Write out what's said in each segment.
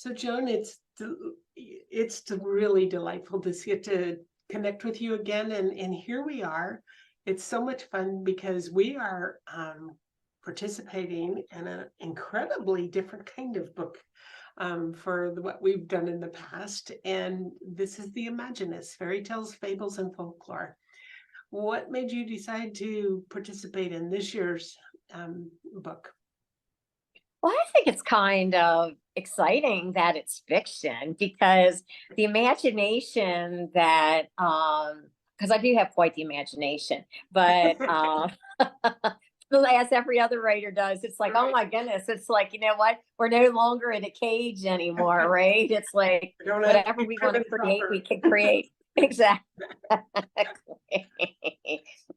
So Joan, it's really delightful to get to connect with you again, and here we are. It's so much fun because we are participating in an incredibly different kind of book for what we've done in the past, and this is the Imaginist, Fairytales, Fables, and Folklore. What made you decide to participate in this year's book? Well, I think it's kind of exciting that it's fiction because the imagination that, because I do have quite the imagination, but as every other writer does, it's like, oh my goodness, it's like, you know what? We're no longer in a cage anymore, right? It's like whatever we want to create, we can create. Exactly.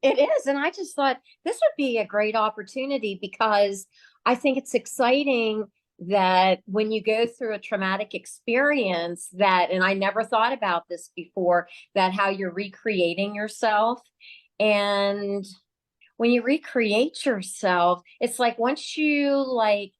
It is. And I just thought this would be a great opportunity because I think it's exciting that when you go through a traumatic experience that, and I never thought about this before, that how you're recreating yourself. And when you recreate yourself, it's like once you like,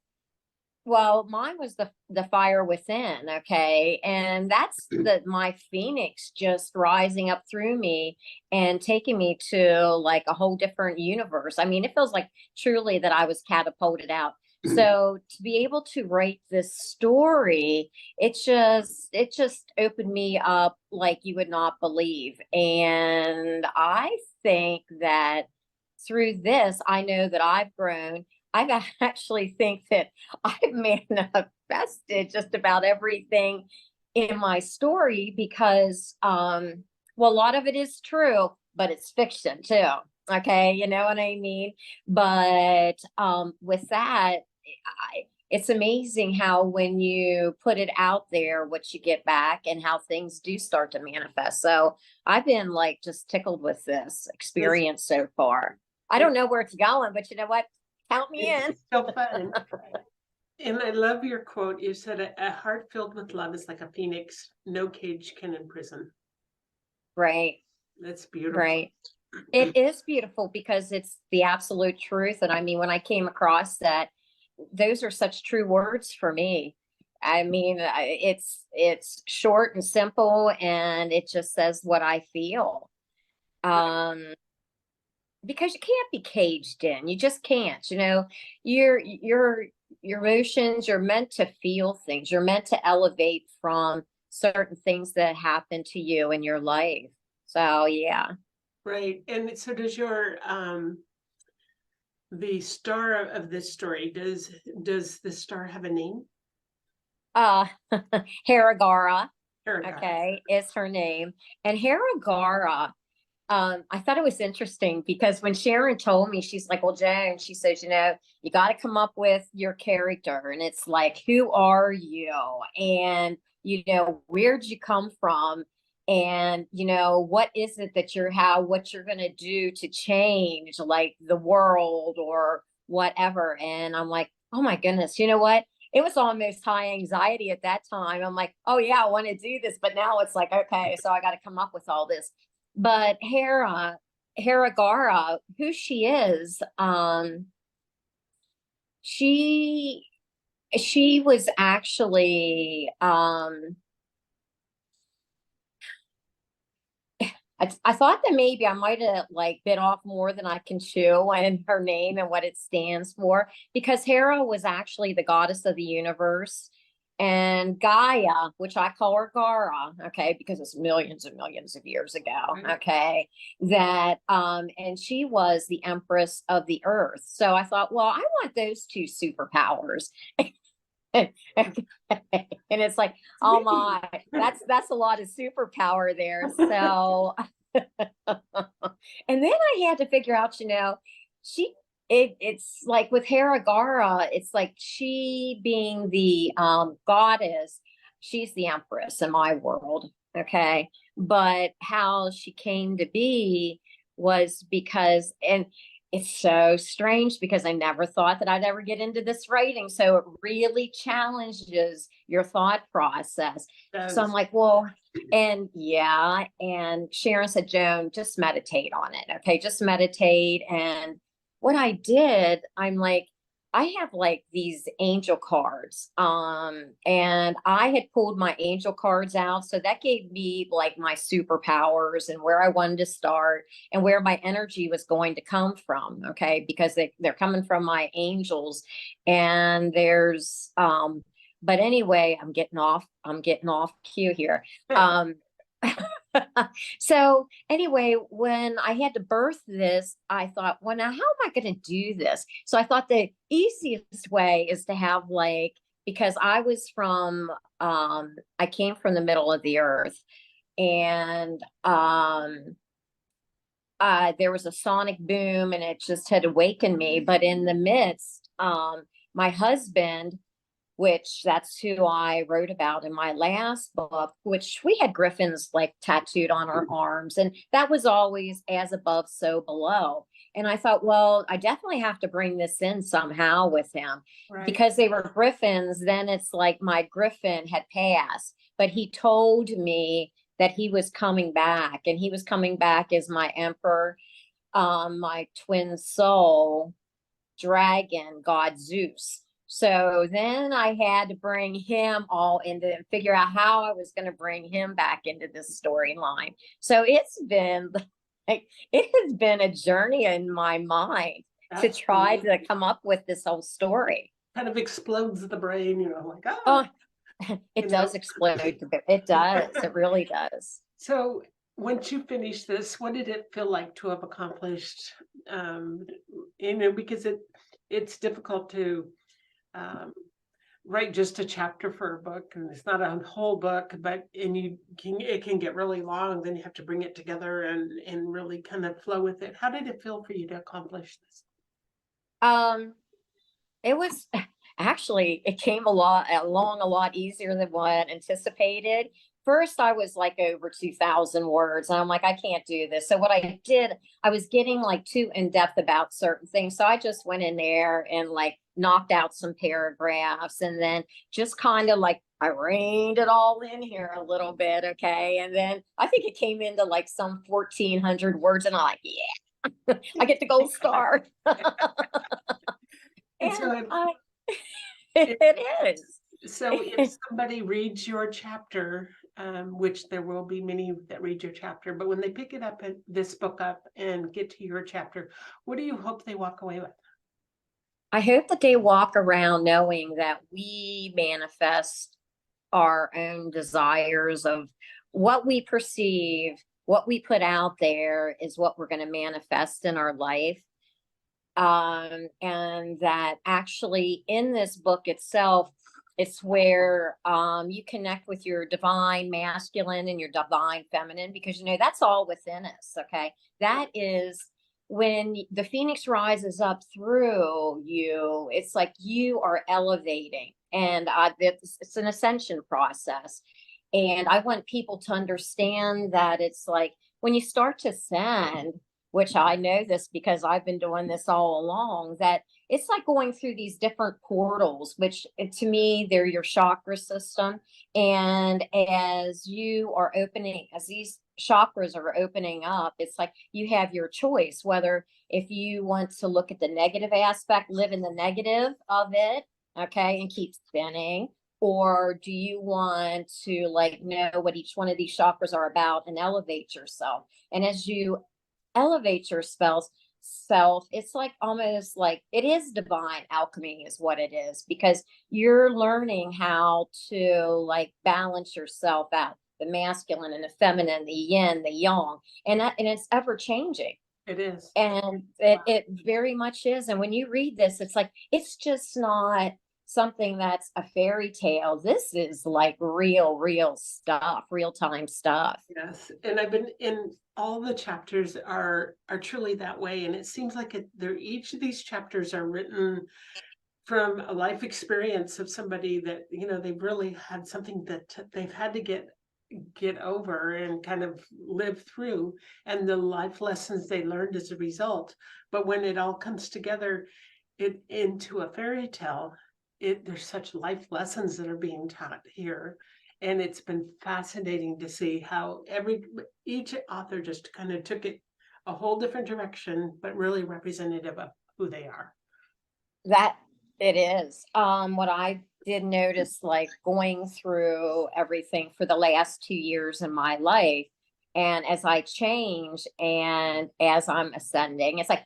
well, mine was the fire within, okay? And that's my phoenix just rising up through me and taking me to like a whole different universe. I mean, it feels like truly that I was catapulted out. So to be able to write this story, it just opened me up like you would not believe. And I think that through this, I know that I've grown. I actually think that I've manifested just about everything in my story because, well, a lot of it is true, but it's fiction too. Okay, you know what I mean? But with that, it's amazing how when you put it out there, what you get back and how things do start to manifest. So I've been like just tickled with this experience so far. I don't know where it's going, but you know what? Count me in. It's so fun. And I love your quote. You said, a heart filled with love is like a phoenix. No cage can imprison. Right. That's beautiful. Right. It is beautiful because it's the absolute truth. And I mean, when I came across that, those are such true words for me. I mean, it's short and simple, and it just says what I feel. Because you can't be caged in. You just can't. You know, your emotions. You're meant to feel things. You're meant to elevate from certain things that happen to you in your life. So yeah. Right. And so does your the star of this story, does the star have a name? Haragara. Okay, is her name. And Haragara, I thought it was interesting because when Sharyn told me, she's like, well, Joan, she says, you know, you got to come up with your character. And it's like, who are you? And, you know, where'd you come from? And, you know, what is it that what you're going to do to change like the world or whatever. And I'm like, oh my goodness, you know what? It was almost high anxiety at that time. I'm like, oh yeah, I want to do this. But now it's like, okay, so I got to come up with all this. But Haragara, who she is, she was actually I thought that maybe I might have like bit off more than I can chew in her name and what it stands for, because Hera was actually the goddess of the universe, and Gaia, which I call her Gara, okay, because it's millions and millions of years ago, okay, that and she was the empress of the earth. So I thought, well, I want those two superpowers. And it's like, oh my, that's a lot of superpower there. So and then I had to figure out, you know, it's like with Haragara, it's like she being the goddess, she's the empress in my world, okay, but how she came to be was because, and it's so strange because I never thought that I'd ever get into this writing. So it really challenges your thought process. So I'm like, well, and yeah. And Sharyn said, Joan, just meditate on it. Okay. Just meditate. And what I did, I'm like, I have like these angel cards. And I had pulled my angel cards out. So that gave me like my superpowers and where I wanted to start and where my energy was going to come from. Okay. Because they're coming from my angels. And but anyway, I'm getting off cue here. Um, so anyway, when I had to birth this, I thought, well, now how am I going to do this? So I thought the easiest way is to have like, because I came from the middle of the earth, and there was a sonic boom and it just had awakened me. But in the midst, my husband, which that's who I wrote about in my last book, which we had griffins like tattooed on our arms. And that was always as above, so below. And I thought, well, I definitely have to bring this in somehow with him Right. because they were griffins. Then it's like my griffin had passed, but he told me that he was coming back, and he was coming back as my emperor, my twin soul dragon, God Zeus. So then I had to bring him all into and figure out how I was going to bring him back into this storyline. So it's been like, it has been a journey in my mind to try to come up with this whole story. Kind of explodes the brain, like, Oh, oh, it does explode. It does. It really does. So once you finish this, what did it feel like to have accomplished? Because it's difficult to um, write just a chapter for a book, and it's not a whole book, but it can get really long. Then you have to bring it together and really kind of flow with it. How did it feel for you to accomplish this? Um, it was actually, it came along a lot easier than what anticipated. First, I was like over 2,000 words, and I'm like, I can't do this. So what I did, I was getting like too in depth about certain things. So I just went in there and like knocked out some paragraphs, and then just kind of like I reined it all in here a little bit. Okay. And then I think it came into like some 1,400 words, and I'm like, yeah, I get the gold star. And so, And if, it is. if somebody reads your chapter, which there will be many that read your chapter, but when they pick it up, this book up, and get to your chapter, what do you hope they walk away with? I hope that they walk around knowing that we manifest our own desires of what we perceive, what we put out there is what we're going to manifest in our life. And that actually in this book itself, it's where you connect with your divine masculine and your divine feminine, because that's all within us. Okay, that is when the phoenix rises up through you. It's like you are elevating, and it's an ascension process. And I want people to understand that it's like when you start to ascend, which I know this because I've been doing this all along, that it's like going through these different portals, which to me, they're your chakra system. And as you are opening, as these chakras are opening up, it's like you have your choice, whether if you want to look at the negative aspect, live in the negative of it, okay, and keep spinning. Or do you want to like know what each one of these chakras are about and elevate yourself? And as you elevate your self, it's like almost like it is divine alchemy is what it is, because you're learning how to like balance yourself out, the masculine and the feminine, the yin, the yang, and it's ever changing. It is. And it very much is. And when you read this, it's like it's just not something that's a fairy tale. This is like real stuff, real time stuff. Yes, and I've been in all the chapters are truly that way, and it seems like they're each of these chapters are written from a life experience of somebody that they've really had something that they've had to get over and kind of live through, and the life lessons they learned as a result. But when it all comes together into a fairy tale, there's such life lessons that are being taught here. And it's been fascinating to see how each author just kind of took it a whole different direction, but really representative of who they are. That It is. What I did notice, like going through everything for the last 2 years in my life, and as I change and as I'm ascending, it's like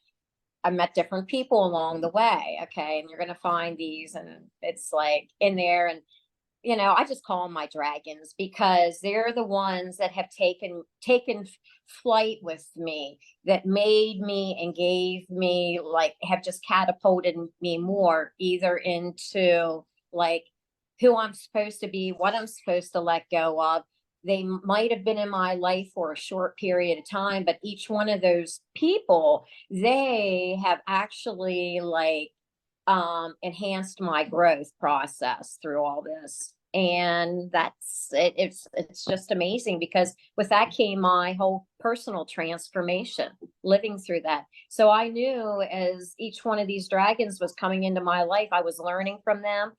I met different people along the way. Okay. And you're going to find these, and it's like in there. And I just call them my dragons because they're the ones that have taken flight with me, that made me and gave me, like, have just catapulted me more either into like who I'm supposed to be, what I'm supposed to let go of. They might have been in my life for a short period of time, but each one of those people, they have actually like enhanced my growth process through all this. And that's it. It's just amazing because with that came my whole personal transformation, living through that. So I knew as each one of these dragons was coming into my life, I was learning from them.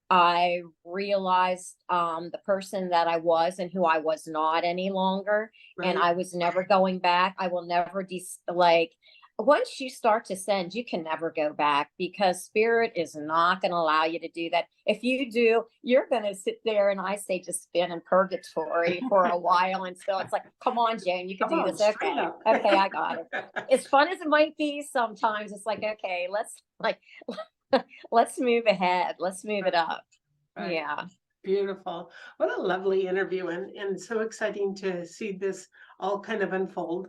I realized the person that I was and who I was not any longer. And Right. I was never going back. I will never like once you start to send, you can never go back because spirit is not going to allow you to do that. If you do, you're going to sit there and I say just spin in purgatory for a while until it's like, come on, Joan, you can Come do on, this. straight Okay. up. Okay, I got it. As fun as it might be, sometimes it's like, okay, let's like, let's move ahead. Let's move it up. Right. Yeah. Beautiful. What a lovely interview, and so exciting to see this all kind of unfold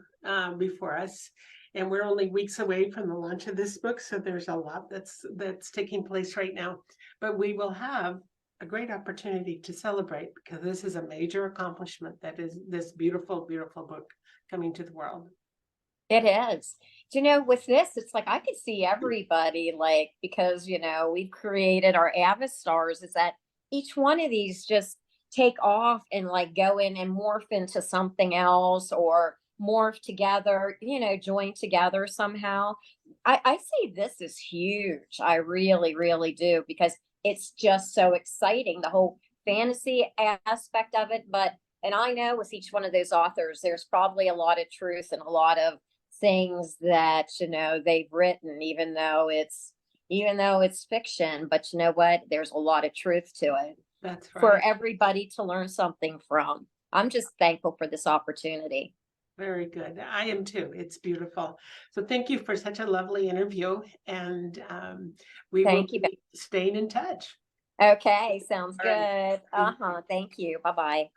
before us. And we're only weeks away from the launch of this book, so there's a lot that's taking place right now. But we will have a great opportunity to celebrate because this is a major accomplishment that is this beautiful, beautiful book coming to the world. It is. With this, it's like I could see everybody, like, because, we've created our avatars, is that each one of these just take off and like go in and morph into something else or morph together, join together somehow. I see this is huge. I really, really do, because it's just so exciting, the whole fantasy aspect of it. And I know with each one of those authors, there's probably a lot of truth and a lot of things that they've written, even though it's fiction, but you know what, there's a lot of truth to it That's for right. everybody to learn something from. I'm just thankful for this opportunity. Very good. I am too. It's beautiful. So thank you for such a lovely interview, and we will Thank you. be staying in touch. Okay, sounds All right. good. Thank you. Thank you. Bye bye.